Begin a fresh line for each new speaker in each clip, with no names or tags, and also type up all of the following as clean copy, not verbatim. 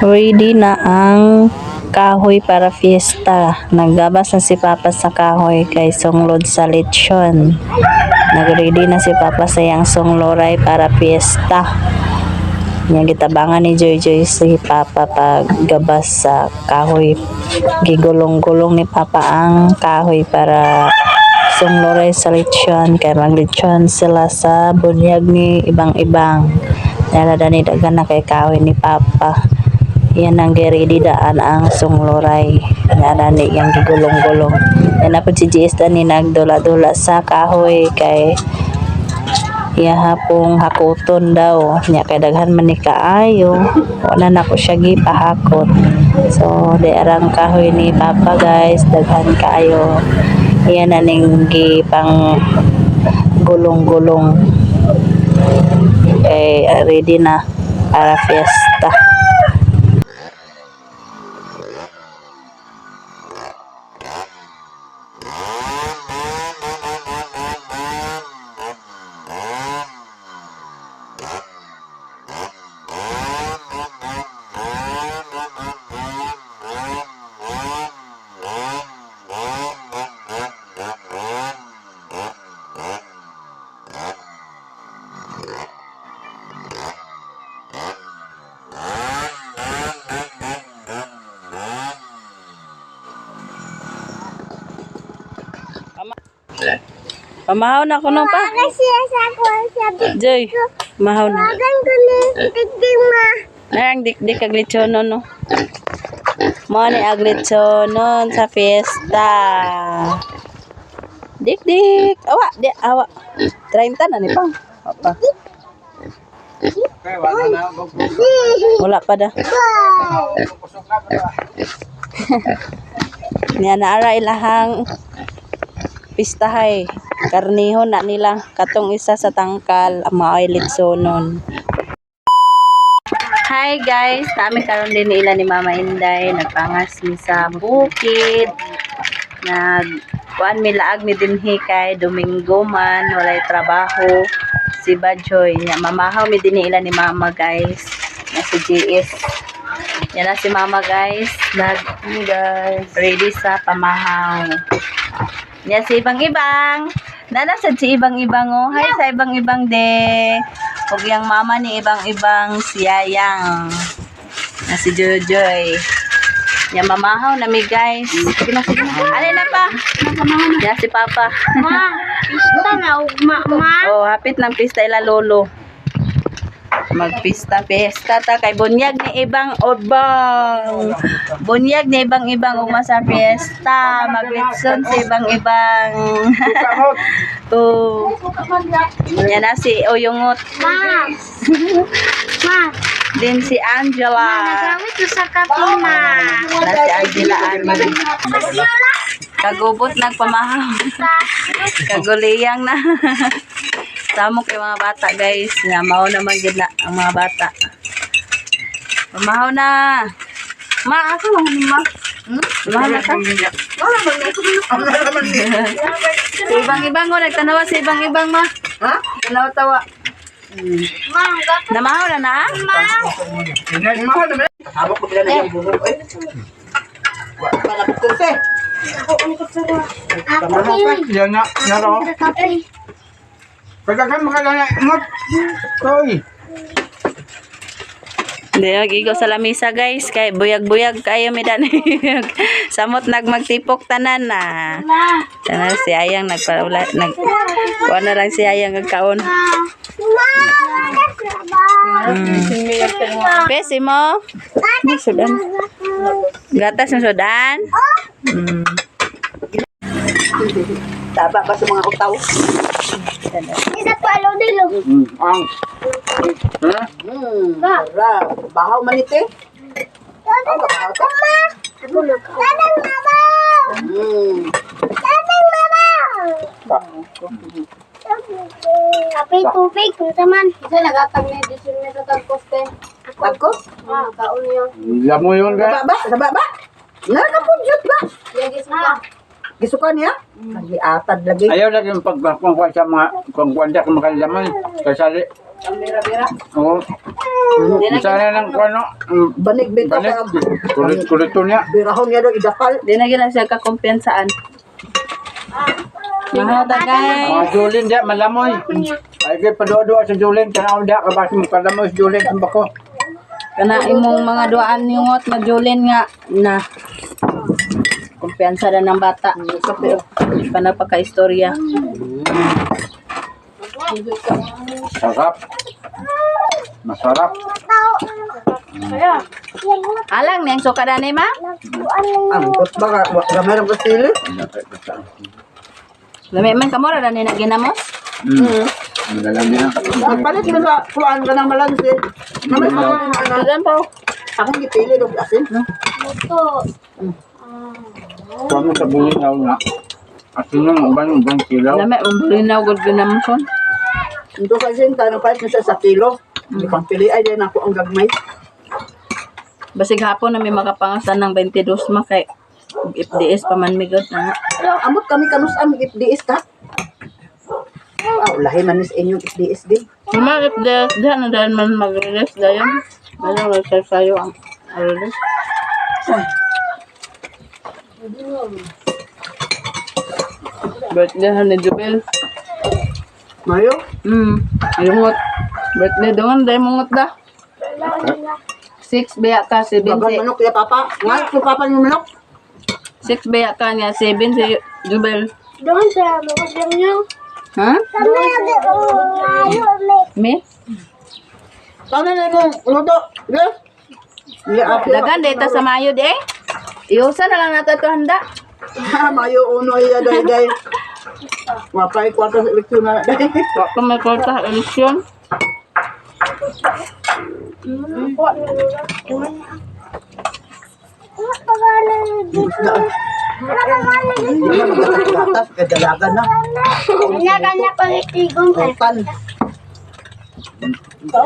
Ready na ang kahoy para fiesta. Naggabas na si Papa sa kahoy kay sunglod sa lechon. Nagready na si Papa sa yang sungloray para fiesta. Yang gitabangan ni Joy Joy si Papa pag gabas sa kahoy. Gigulong-gulong ni Papa ang kahoy para sungloray sa lechon. Kaya maglechon sila sa bunyag ni ibang-ibang. Naladani dagan na kay kahoy ni Papa. Yan ang ready daan ang sungloray. Naladani yung gigulong-gulong. Yan na po si GS ni nagdula-dula sa kahoy kay hapong hakuton daw nya kay daghan man ni kaayo wala na ko siya gipahakot. So di arang kahoy ni Papa guys, daghan kaayo. Yan na ning gipang gulong-gulong kay ready na para fiesta. Pamahaw na ko no pa. Joy, mahaw na. Ang dik-dik kag lechonon no. Mo ni ag lechonon sa fiesta. Dik-dik. Awa, di awa. 30 na ni pang. Apa? Wala pa da. Niya naara ilahang pistahay. Karnihon na nila katong isa sa tangkal ang mga litsonon. Hi guys, kami karon din ila ni Mama Inday nagpangas mi sa bukid. Kuan mi laag mi dinhi kay Domingo man walay trabaho si Badjoy. Mamahaw mi dinhi ila ni Mama guys. Na si GS. Yan na si Mama guys. Ready sa pamahaw. Yan si ibang-ibang. Nanasad si ibang-ibang oh. Hi sa ibang-ibang de. Huwag yung mama ni ibang-ibang si Yayang. Na si Jojoy. Yan mamahaw na mi guys. Sige na. Alin na pa? Yan si Papa.
Ma, pista na ugma ma.
Oh, hapit ng pista ila lolo. Magpista ta kay bunyag ni ibang ubang. Bunyag ni ibang-ibang uma sa fiesta. Maglitson sa ibang-ibang. Oh. Yan na si Oyungot.
Ma. Ma.
Din si Angela.
Nagamit ko sa kapina.
Na si Angela Ani. Kagubot nagpamahaw. Kaguliyang na. Samok yung mga bata guys. Nga mao naman gid na ang mga bata. Pamahaw na. Ma, ako lang ma. Pamahaw na ka. Si ibang-ibang ko. Nagtanawa si ibang-ibang ma. Ha? Tanawa-tawa.
Ma,
Namahaw na na?
ma.
Mahal naman. Habang ko pila na yung buhok. Palapit ko siya. Pamahaw ka. Yan na. Naro. Pagkakan makalala. Koy.
Hindi, mag-igaw sa lamisa guys. Kay buyag-buyag kayo midan. Samot nagmagtipok tanan na. Tanan si Ayang nagpaula. Kuha na lang si Ayang nagkaon. Pesi mo? Sudan. Gatas ng sudan?
Taba pa sa mga utaw.
Isa pa alo dilo.
Ang. Ha? Ra. Bahaw man ite. Ang bahaw ta.
Tanang mama. Tanang mama. Kapay tubig kung taman. Isa nagatag na edition na sa tagposte.
Tagko?
Kaon yun.
Lamo yun ka.
Sa baba? Nakapunjut ba?
Lagis mo.
Gisukan niya? Kagi atad lagi.
Ayaw lagi yung pagpapangkuha sa mga kungkuhan sa makalaman. Kasali.
Bira-bira.
Oo. Isa na lang ko ano.
Banig bitaw
Balik.
kay
Kulit-kulit to niya.
birahon niya daw idapal.
Di na gina siya kakumpensaan. Mahal ta guys.
Mga Julin diya, malamoy. Ay kay paduwa-duwa sa Julin. Tanaw diya, kabasi mo kalamoy sa Julin. Ang bako.
Kana imong mga duaan ningot na Jolene nga na kumpiyansa na ng bata. Pa nagpaka-istorya.
Sarap. Masarap.
Alang neng suka na ni ma?
Ang kot ba ka gamay ra sili?
Lami man kamora na ni na ginamos.
Magalang din ang
Palit mo sa kuan ka ng malansi. Namay ko na
Alam po.
akong gipili dog asin.
Ito.
Kami sa bulinaw na. At yun yung ubang kilaw.
Lami umbuli na ugod ginamoson.
Ito kasi tanong palit na siya sa kilo. Di pang pili ay din ako ang gagmay.
Basig hapon na may makapangasan ng 22 ma kay FDS pa man migod na nga.
Amot kami kanus ang FDS ka. Lahi man is inyong FDS din.
Mama FDS diyan na dahil man mag-release dayon. Ano website sayo ang release. Birthday ni Jubel.
Mayo,
Yungot. Birthday doon, dahil mungot da. 6 baya ka, 7
bagan
si...
manok ya papa. Ngay si papa yung manok.
6 baya ka niya, 7 si Jubel.
Doon sa mga niyo.
Ha?
Kami ayaw
Me?
Sana na yung luto. Yes.
Dagan, data sa mayo di eh. Iusan na lang nato ito handa.
Mayo uno iya day day. Mapay kwarta sa eleksyon na day.
Waktu may kwarta eleksyon.
Batas kadalagan na.
Kanya-kanya palitigong kayo.
Tan.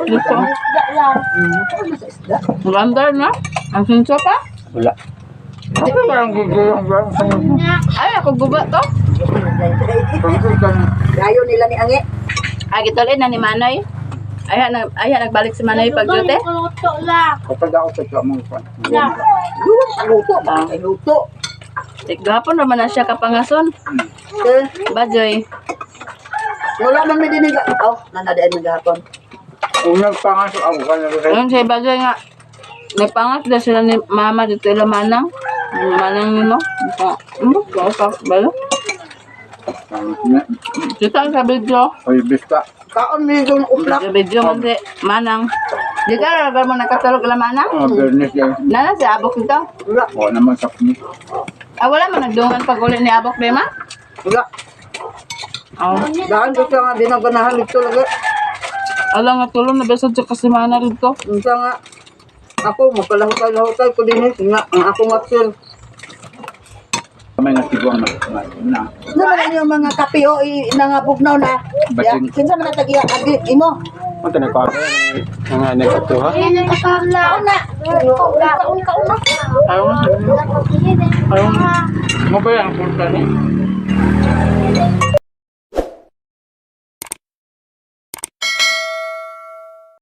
Dito.
lang.
Maganda na. Ang sinso pa.
Wala. Di ba parang gugulong ba?
Ay, ako guba to.
Gayo nila ni Ange.
Ay, gituloy na ni Manoy. Ay, nagbalik si Manoy pag
Doon,
dute.
luto lang.
Kapag ako sa mong pan.
Na.
Luto ba? Ay luto.
Gapon naman na siya kapangason.
Eh,
Bajoy.
wala man may dinig. Oh, nanadaan ng gapon.
Kung nagpangaso ako ka na rin.
Ayun si Bajoy nga. Nagpangas na sila ni Mama dito ila Manang. Manang nino. Balo. Kita ang sa video.
Oy, bista.
Kaon may yung uplak.
Sa video man si Manang. Di ka ragal mo nakatulog ila Manang?
Bernes yan.
Nana si Abok ito.
Wala.
Wala naman sa kini.
Wala man nagdungan pag uli ni Abok di ma?
Wala.
Oh.
Daan ko siya nga dinaganahan dito lagi.
Alam nga tulong na besod sa kasimana rito.
Minsan nga, ako magkalahutay-lahutay ko din eh. Nga, ang akong aksyon.
May natiguan na.
Naman yung mga kape o nangabugnaw na. Ya,
Bating.
kinsa man natagiya agi imo.
Ang tanong ko. Ang ano ito ha?
Ayan ang kasala.
Na. Kaon na.
Ayaw mo. Ayaw mo.
Mo ba yan? Ang punta niya?